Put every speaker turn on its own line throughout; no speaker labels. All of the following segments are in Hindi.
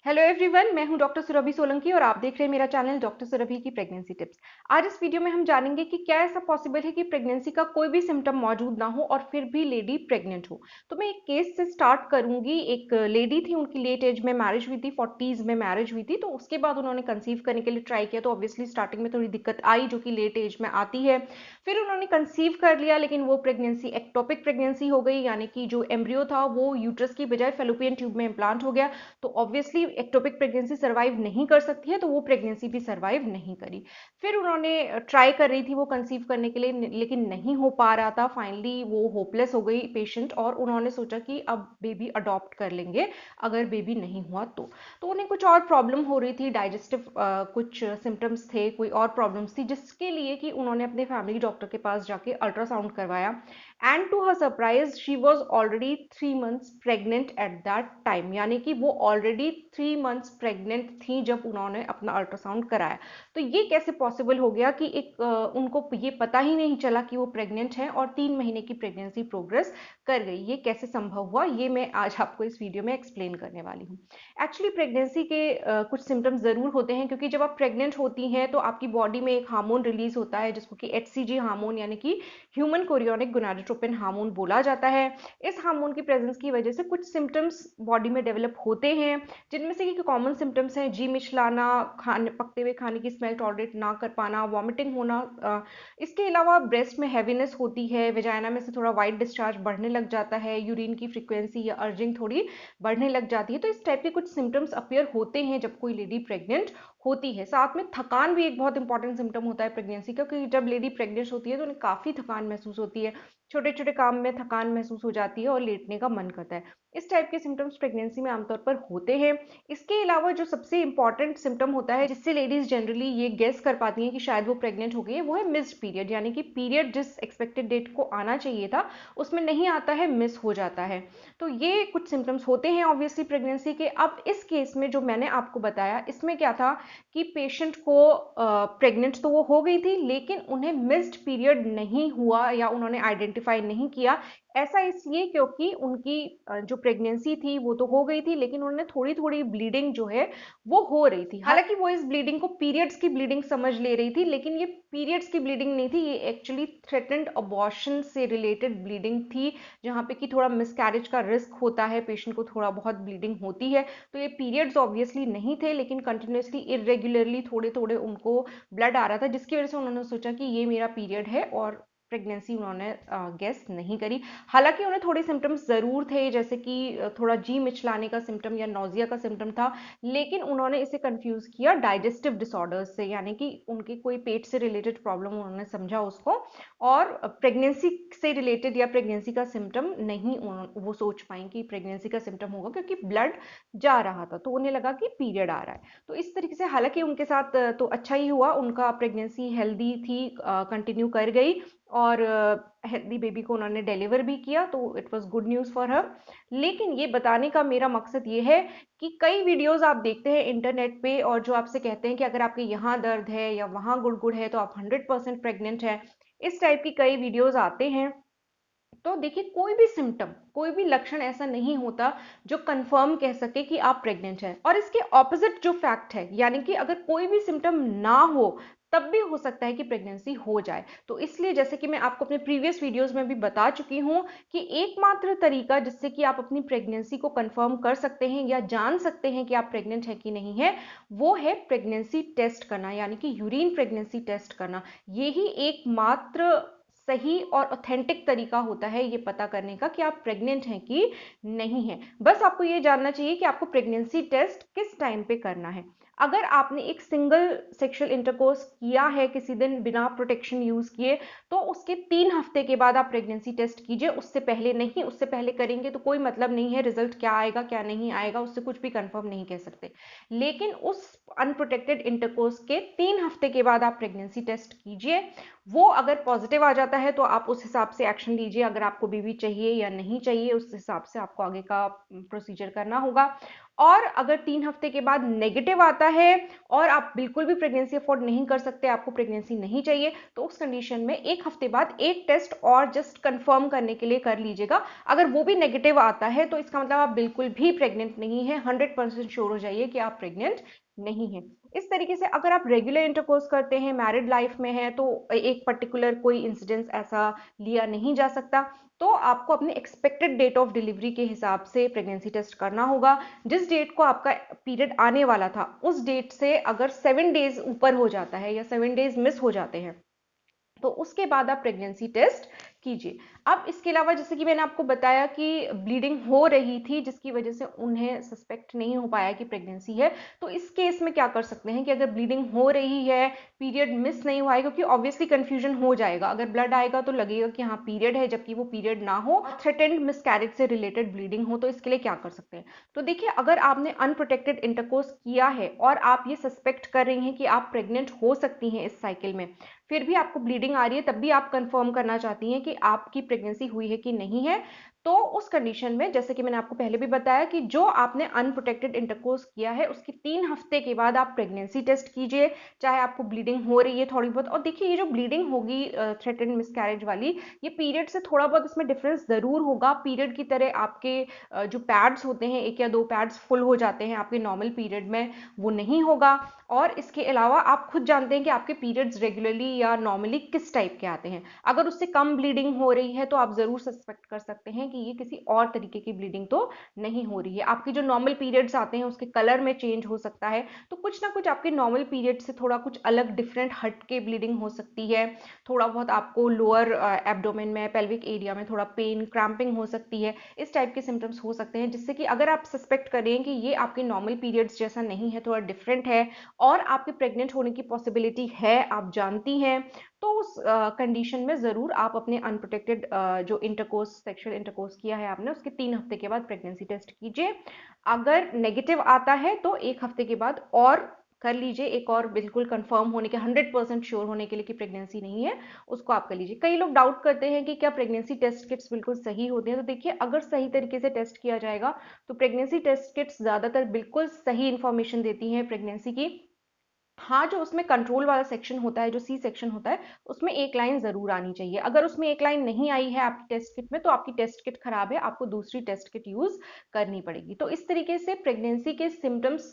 हेलो एवरीवन, मैं हूं डॉक्टर सुरभि सोलंकी और आप देख रहे हैं मेरा चैनल डॉक्टर सुरभि की प्रेगनेंसी टिप्स। आज इस वीडियो में हम जानेंगे कि क्या ऐसा पॉसिबल है कि प्रेगनेंसी का कोई भी सिम्टम मौजूद ना हो और फिर भी लेडी प्रेग्नेंट हो। तो मैं एक केस से स्टार्ट करूंगी। एक लेडी थी, उनकी लेट एज में मैरिज हुई थी, 40s में मैरिज हुई थी। तो उसके बाद उन्होंने कंसीव करने के लिए ट्राई किया, तो ऑब्वियसली स्टार्टिंग में थोड़ी दिक्कत आई, जो कि लेट एज में आती है। फिर उन्होंने कंसीव कर लिया, लेकिन वो प्रेगनेंसी एक्टोपिक प्रेगनेंसी हो गई, यानी कि जो एम्ब्रियो था वो यूट्रस की बजाय फेलोपियन ट्यूब में इम्प्लांट हो गया। तो ऑब्वियसली एक्टोपिक प्रेगनेंसी सर्वाइव नहीं कर सकती है, तो वो प्रेगनेंसी भी सर्वाइव नहीं करी। फिर उन्होंने ट्राई कर रही थी वो कंसीव करने के लिए, लेकिन नहीं हो पा रहा था। फाइनली वो होपलेस हो गई पेशेंट, और उन्होंने सोचा कि अब बेबी अडॉप्ट कर लेंगे अगर बेबी नहीं हुआ तो उन्हें कुछ और प्रॉब्लम हो रही थी, डाइजेस्टिव कुछ सिम्टम्स थे, कोई और प्रॉब्लम्स थी, जिसके लिए कि उन्होंने अपने फैमिली डॉक्टर के पास जाके अल्ट्रासाउंड करवाया। And to her surprise she was already 3 months pregnant at that time, यानी कि वो ऑलरेडी 3 months प्रेग्नेंट थी जब उन्होंने अपना अल्ट्रासाउंड कराया। तो ये कैसे पॉसिबल हो गया कि उनको ये पता ही नहीं चला कि वो प्रेग्नेंट है और 3 महीने की प्रेगनेंसी प्रोग्रेस कर गई। ये कैसे संभव हुआ, ये मैं आज आपको इस वीडियो में एक्सप्लेन करने वाली हूँ। एक्चुअली प्रेगनेंसी के कुछ सिम्टम्स जरूर होते हैं, क्योंकि जब आप प्रेग्नेंट होती हैं तो आपकी बॉडी में एक हार्मोन रिलीज होता है, जिसको कि HCG हार्मोन यानी कि ह्यूमन कोरियोनिक गोनाडोट्रोपिन हार्मोन बोला जाता है। इस हार्मोन की प्रेजेंस की वजह से कुछ सिम्टम्स बॉडी में डेवलप होते हैं, जिनमें से कि कॉमन सिम्टम्स हैं जी मिचलाना, खाने पकते हुए खाने की स्मेल टॉलरेट ना कर पाना, वॉमिटिंग होना। इसके अलावा ब्रेस्ट में हैवीनेस होती है, वेजाइना में से थोड़ा वाइट डिस्चार्ज बढ़ने लग जाता है, यूरिन की फ्रीक्वेंसी या अर्जिंग थोड़ी बढ़ने लग जाती है। तो इस टाइप के कुछ सिम्टम्स अपीयर होते हैं जब कोई लेडी प्रेग्नेंट होती है। साथ में थकान भी एक बहुत इंपॉर्टेंट सिम्टम होता है प्रेगनेंसी का, क्योंकि जब लेडी प्रेग्नेंट होती है तो उन्हें काफ़ी थकान महसूस होती है, छोटे छोटे काम में थकान महसूस हो जाती है और लेटने का मन करता है। इस टाइप के सिम्टम्स प्रेगनेंसी में आमतौर पर होते हैं। इसके अलावा जो सबसे इंपॉर्टेंट सिम्टम होता है, जिससे लेडीज जनरली ये गेस कर पाती हैं कि शायद वो प्रेग्नेंट हो गई है, वो है मिस्ड पीरियड, यानी कि पीरियड जिस एक्सपेक्टेड डेट को आना चाहिए था उसमें नहीं आता है, मिस हो जाता है। तो ये कुछ सिम्टम्स होते हैं ऑब्वियसली प्रेगनेंसी के। अब इस केस में जो मैंने आपको बताया, इसमें क्या था कि पेशेंट को प्रेग्नेंट तो वो हो गई थी, लेकिन उन्हें मिस्ड पीरियड नहीं हुआ या उन्होंने आइडेंटिफाई नहीं किया। ऐसा इसलिए क्योंकि उनकी जो प्रेगनेंसी थी वो तो हो गई थी, लेकिन उन्होंने थोड़ी थोड़ी ब्लीडिंग जो है वो हो रही थी। हालांकि वो इस ब्लीडिंग को पीरियड्स की ब्लीडिंग समझ ले रही थी, लेकिन ये पीरियड्स की ब्लीडिंग नहीं थी, ये एक्चुअली थ्रेटेंड अबॉर्शन से रिलेटेड ब्लीडिंग थी, जहाँ पे कि थोड़ा मिसकैरेज का रिस्क होता है, पेशेंट को थोड़ा बहुत ब्लीडिंग होती है। तो ये पीरियड्स ऑब्वियसली नहीं थे, लेकिन कंटिन्यूसली इरेगुलरली थोड़े थोड़े उनको ब्लड आ रहा था, जिसकी वजह से उन्होंने सोचा कि ये मेरा पीरियड है, और प्रेगनेंसी उन्होंने गेस नहीं करी। हालांकि उन्हें थोड़े सिम्टम्स जरूर थे, जैसे कि थोड़ा जी मिचलाने का सिम्टम या नोजिया का सिम्टम था, लेकिन उन्होंने इसे कंफ्यूज किया डाइजेस्टिव डिसऑर्डर्स से, यानी कि उनके कोई पेट से रिलेटेड प्रॉब्लम उन्होंने समझा उसको, और प्रेगनेंसी से रिलेटेड या प्रेगनेंसी का सिम्टम नहीं वो सोच पाई कि प्रेगनेंसी का सिम्टम होगा, क्योंकि ब्लड जा रहा था तो उन्हें लगा कि पीरियड आ रहा है। तो इस तरीके से हालांकि उनके साथ तो अच्छा ही हुआ, उनका प्रेगनेंसी हेल्दी थी, कंटिन्यू कर गई, और हेल्दी बेबी को उन्होंने डिलीवर भी किया, तो it was good news for her. लेकिन ये बताने का मेरा मकसद ये है कि कई वीडियोस आप देखते हैं इंटरनेट पे, और जो आपसे कहते हैं कि अगर आपके यहाँ दर्द है या वहाँ गुड़गुड़ है तो आप 100% प्रेग्नेंट है। इस टाइप की कई वीडियोस आते हैं। तो देखिए, कोई भी सिम्टम, कोई भी लक्षण ऐसा नहीं होता जो कंफर्म कह सके कि आप प्रेग्नेंट हैं। और इसके ऑपोजिट जो फैक्ट है, यानी कि अगर कोई भी सिम्टम ना हो तब भी हो सकता है कि प्रेगनेंसी हो जाए। तो इसलिए जैसे कि मैं आपको अपने प्रीवियस वीडियोस में भी बता चुकी हूं कि एकमात्र तरीका जिससे कि आप अपनी प्रेगनेंसी को कंफर्म कर सकते हैं या जान सकते हैं कि आप प्रेग्नेंट है कि नहीं है, वो है प्रेगनेंसी टेस्ट करना, यानी कि यूरिन प्रेगनेंसी टेस्ट करना। यही एकमात्र सही और ऑथेंटिक तरीका होता है ये पता करने का कि आप प्रेग्नेंट हैं कि नहीं है। बस आपको ये जानना चाहिए कि आपको प्रेगनेंसी टेस्ट किस टाइम पे करना है। अगर आपने एक सिंगल सेक्सुअल इंटरकोर्स किया है किसी दिन बिना प्रोटेक्शन यूज किए, तो उसके 3 हफ्ते के बाद आप प्रेगनेंसी टेस्ट कीजिए, उससे पहले नहीं। उससे पहले करेंगे तो कोई मतलब नहीं है, रिजल्ट क्या आएगा क्या नहीं आएगा उससे कुछ भी कंफर्म नहीं कह सकते। लेकिन उस अनप्रोटेक्टेड इंटरकोर्स के 3 हफ्ते के बाद आप प्रेगनेंसी टेस्ट कीजिए। वो अगर पॉजिटिव आ जाता है तो आप उस हिसाब से एक्शन लीजिए, अगर आपको बेबी चाहिए या नहीं चाहिए उस हिसाब से आपको आगे का प्रोसीजर करना होगा। और अगर 3 हफ्ते के बाद नेगेटिव आता है और आप बिल्कुल भी प्रेगनेंसी अफोर्ड नहीं कर सकते, आपको प्रेगनेंसी नहीं चाहिए, तो उस कंडीशन में 1 हफ्ते बाद एक टेस्ट और जस्ट कंफर्म करने के लिए कर लीजिएगा। अगर वो भी नेगेटिव आता है तो इसका मतलब आप बिल्कुल भी प्रेग्नेंट नहीं है, 100% श्योर हो जाइए कि आप प्रेग्नेंट नहीं है। इस तरीके से अगर आप रेगुलर इंटरकोर्स करते हैं, मैरिड लाइफ में हैं, तो एक पर्टिकुलर कोई इंसिडेंस ऐसा लिया नहीं जा सकता, तो आपको अपने एक्सपेक्टेड डेट ऑफ डिलीवरी के हिसाब से प्रेगनेंसी टेस्ट करना होगा। जिस डेट को आपका पीरियड आने वाला था उस डेट से अगर 7 डेज ऊपर हो जाता है या 7 डेज मिस हो जाते हैं, तो उसके बाद आप प्रेगनेंसी टेस्ट कीजिए। अब इसके अलावा जैसे कि मैंने आपको बताया कि ब्लीडिंग हो रही थी जिसकी वजह से उन्हें सस्पेक्ट नहीं हो पाया कि प्रेगनेंसी है, तो इस केस में क्या कर सकते हैं कि अगर ब्लीडिंग हो रही है, पीरियड मिस नहीं हुआ है, क्योंकि ऑब्वियसली कंफ्यूजन हो जाएगा, अगर ब्लड आएगा तो लगेगा कि हाँ पीरियड है, जबकि वो पीरियड ना हो, थ्रेटेंड मिसकैरेज से रिलेटेड ब्लीडिंग हो, तो इसके लिए क्या कर सकते हैं। तो देखिए, अगर आपने अनप्रोटेक्टेड इंटरकोर्स किया है और आप ये सस्पेक्ट कर रही हैं कि आप प्रेग्नेंट हो सकती हैं इस साइकिल में, फिर भी आपको ब्लीडिंग आ रही है, तब भी आप कंफर्म करना चाहती हैं कि आपकी प्रेगनेंसी हुई है कि नहीं है, तो उस कंडीशन में जैसे कि मैंने आपको पहले भी बताया कि जो आपने अनप्रोटेक्टेड इंटरकोर्स किया है उसके 3 हफ्ते के बाद आप प्रेगनेंसी टेस्ट कीजिए, चाहे आपको ब्लीडिंग हो रही है थोड़ी बहुत। और देखिए, ये जो ब्लीडिंग होगी थ्रेटेंड मिसकैरेज वाली, ये पीरियड से थोड़ा बहुत इसमें डिफरेंस जरूर होगा। पीरियड की तरह आपके जो पैड्स होते हैं, 1 या 2 पैड्स फुल हो जाते हैं आपके नॉर्मल पीरियड में, वो नहीं होगा। और इसके अलावा आप खुद जानते हैं कि आपके पीरियड्स रेगुलरली या नॉर्मली किस टाइप के आते हैं। अगर उससे कम ब्लीडिंग हो रही है तो आप जरूर सस्पेक्ट कर सकते हैं कि ये किसी और तरीके की ब्लीडिंग तो नहीं हो रही है। आपके जो नॉर्मल पीरियड्स आते हैं उसके कलर में चेंज हो सकता है, तो कुछ ना कुछ आपके नॉर्मल पीरियड से थोड़ा कुछ अलग डिफरेंट हट के ब्लीडिंग हो सकती है। थोड़ा बहुत आपको लोअर एब्डोमेन में, पेल्विक एरिया में थोड़ा पेन, क्रैम्पिंग हो सकती है, इस टाइप के सिम्टम्स हो सकते हैं, जिससे कि अगर आप सस्पेक्ट करें कि ये आपके नॉर्मल पीरियड्स जैसा नहीं है, थोड़ा डिफरेंट है और आपके प्रेग्नेंट होने की पॉसिबिलिटी है, आप जानती हैं, तो उस कंडीशन में ज़रूर आप अपने अनप्रोटेक्टेड जो इंटरकोर्स, सेक्सुअल इंटरकोर्स किया है आपने, उसके 3 हफ्ते के बाद प्रेगनेंसी टेस्ट कीजिए। अगर नेगेटिव आता है तो 1 हफ्ते के बाद और कर लीजिए, एक और बिल्कुल कंफर्म होने के, 100% श्योर होने के लिए कि प्रेगनेंसी नहीं है, उसको आप कर लीजिए। कई लोग डाउट करते हैं कि क्या प्रेगनेंसी टेस्ट किट्स बिल्कुल सही होते हैं, तो देखिए, अगर सही तरीके से टेस्ट किया जाएगा तो प्रेगनेंसी टेस्ट किट्स ज़्यादातर बिल्कुल सही इंफॉर्मेशन देती हैं प्रेगनेंसी की। हाँ, जो उसमें कंट्रोल वाला सेक्शन होता है, जो सी सेक्शन होता है, उसमें एक लाइन ज़रूर आनी चाहिए। अगर उसमें एक लाइन नहीं आई है आपकी टेस्ट किट में, तो आपकी टेस्ट किट खराब है, आपको दूसरी टेस्ट किट यूज़ करनी पड़ेगी। तो इस तरीके से प्रेगनेंसी के सिम्टम्स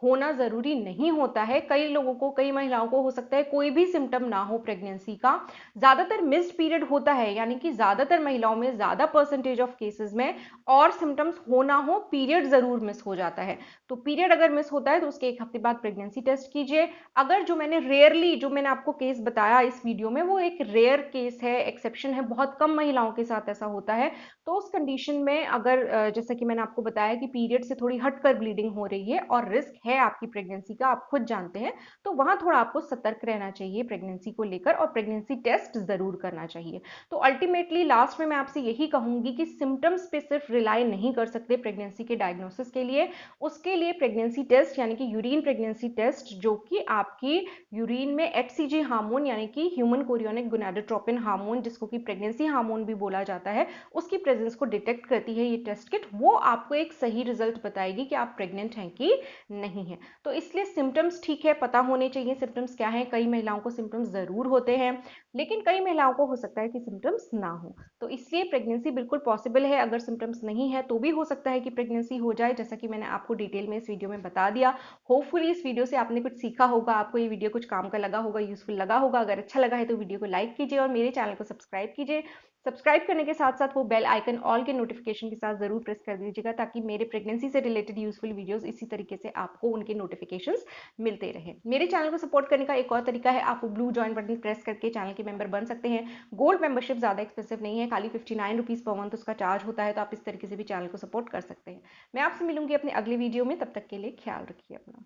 होना ज़रूरी नहीं होता है। कई लोगों को, कई महिलाओं को हो सकता है कोई भी सिम्टम ना हो प्रेगनेंसी का। ज़्यादातर मिस्ड पीरियड होता है, यानी कि ज़्यादातर महिलाओं में, ज़्यादा परसेंटेज ऑफ केसेस में और सिम्टम्स हो ना हो, पीरियड ज़रूर मिस हो जाता है। तो पीरियड अगर मिस होता है तो उसके 1 हफ्ते बाद प्रेगनेंसी टेस्ट कीजिए। अगर जो मैंने रेयरली, जो मैंने आपको केस बताया इस वीडियो में, वो एक रेयर केस है, एक्सेप्शन है, बहुत कम महिलाओं के साथ ऐसा होता है, तो उस कंडीशन में अगर जैसा कि मैंने आपको बताया कि पीरियड से थोड़ी हटकर ब्लीडिंग हो रही है और रिस्क है आपकी प्रेगनेंसी का, आप खुद जानते हैं, तो वहां थोड़ा आपको सतर्क रहना चाहिए प्रेगनेंसी को लेकर और प्रेगनेंसी टेस्ट जरूर करना चाहिए। तो अल्टीमेटली लास्ट में मैं आपसे यही कहूंगी कि सिम्टम्स पे सिर्फ रिलाई नहीं कर सकते प्रेगनेंसी के डायग्नोसिस के लिए। उसके लिए प्रेगनेंसी टेस्ट यानी कि यूरिन प्रेगनेंसी टेस्ट, जो कि आपकी यूरिन में एचसीजी हार्मोन यानी कि ह्यूमन कोरियोनिक गोनाडोट्रोपिन हार्मोन, जिसको कि प्रेगनेंसी हार्मोन भी बोला जाता है, उसकी प्रेजेंस को डिटेक्ट करती है ये टेस्ट किट। वो आपको एक सही रिजल्ट बताएगी कि आप प्रेग्नेंट हैं कि नहीं है। तो इसलिए सिम्टम्स ठीक है, पता होने चाहिए सिम्टम्स क्या है। कई महिलाओं को सिम्टम्स जरूर होते हैं, लेकिन कई महिलाओं को हो सकता है कि सिम्टम्स ना हो, तो इसलिए प्रेगनेंसी बिल्कुल पॉसिबल है। अगर सिम्टम्स नहीं है तो भी हो सकता है कि प्रेगनेंसी हो जाए, जैसा कि मैंने आपको डिटेल में इस वीडियो में बता दिया। होपफुली इस वीडियो से आपने कुछ सीखा होगा, आपको ये वीडियो कुछ काम का लगा होगा, यूजफुल लगा होगा। अगर अच्छा लगा है तो वीडियो को लाइक कीजिए और मेरे चैनल को सब्सक्राइब कीजिए। सब्सक्राइब करने के साथ साथ वो बेल आइकन ऑल के नोटिफिकेशन के साथ जरूर प्रेस कर दीजिएगा, ताकि मेरे प्रेगनेंसी से रिलेटेड यूजफुल वीडियोस इसी तरीके से आपको उनके नोटिफिकेशंस मिलते रहे। मेरे चैनल को सपोर्ट करने का एक और तरीका है, आप ब्लू ज्वाइन बटन प्रेस करके चैनल के मेंबर बन सकते हैं। गोल्ड मेंबरशिप ज़्यादा एक्सपेंसिव नहीं है, खाली 59 रुपीज़ पर मंथ उसका चार्ज होता है, तो आप इस तरीके से भी चैनल को सपोर्ट कर सकते हैं। मैं आपसे मिलूंगी अपने अगले वीडियो में, तब तक के लिए ख्याल रखिए अपना।